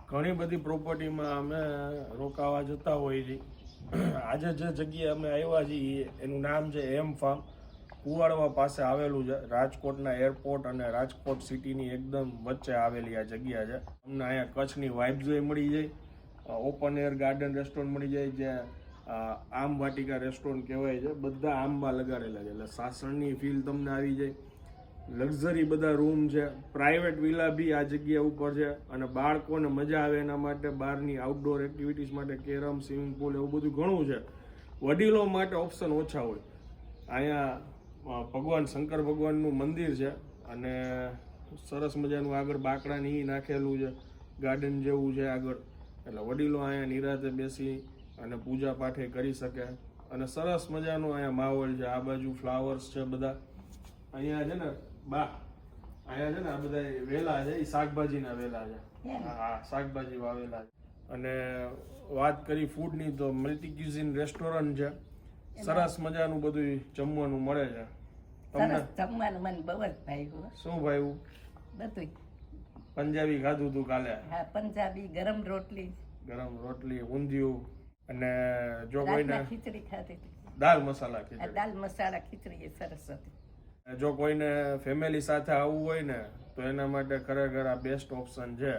ઘણી બધી પ્રોપર્ટીમાં અમે રોકાવા જતા હોઈએ છીએ। આજે જે જગ્યાએ અમે આવ્યા છીએ એનું નામ છે એમ ફાર્મ, કુવાડવા પાસે આવેલું છે। રાજકોટના એરપોર્ટ અને રાજકોટ સિટીની એકદમ વચ્ચે આવેલી આ જગ્યા છે। અમને અહીંયા કચ્છની વાઇબ જોઈ મળી જાય, ઓપન એર ગાર્ડન રેસ્ટોરન્ટ મળી જાય, જ્યાં આમ વાટિકા રેસ્ટોરન્ટ કહેવાય છે। બધા આંબા લગાડેલા છે એટલે સાસણની ફીલ તમને આવી જાય। લક્ઝરી બધા રૂમ છે, પ્રાઇવેટ વિલા બી આ જગ્યા ઉપર છે અને બાળકોને મજા આવે એના માટે બહારની આઉટડોર એક્ટિવિટીઝ માટે કેરમ, સ્વિમિંગ પુલ એવું બધું ઘણું છે। વડીલો માટે ઓપ્શન ઓછા હોય। અહીંયા ભગવાન શંકર ભગવાનનું મંદિર છે અને સરસ મજાનું આગળ બાકડાની નાખેલું છે, ગાર્ડન જેવું છે આગળ, એટલે વડીલો અહીંયા નિરાતે બેસી અને પૂજા પાઠે કરી શકે અને સરસ મજાનો અહીંયા માહોલ છે। આ બાજુ ફ્લાવર્સ છે બધા, અહીંયા છે ને અહીંયા છે ને આ બધા વેલા છે એ શાકભાજીના વેલા છે। હા, શાકભાજી વાવેલા છે। અને વાત કરી ફૂડની તો મલ્ટી ક્યુઝિન રેસ્ટોરન્ટ છે, સરસ મજાનું બધું જમવાનું મળે છે। તમને જમવાનું મને બહુ જ ભાવ્યું। શું ભાવ્યું? બધું પંજાબી ખાધું તું કાલે? હા, પંજાબી, ગરમ રોટલી, ઊંધિયું અને જો કોઈને ખીચડી ખાધી, દાલ મસાલા ખીચડી, દાલ મસાલા ખીચડી એ સરસ હતી। જો કોઈને ફેમિલી સાથે આવવું હોય ને તો એના માટે ખરેખર આ બેસ્ટ ઓપ્શન છે।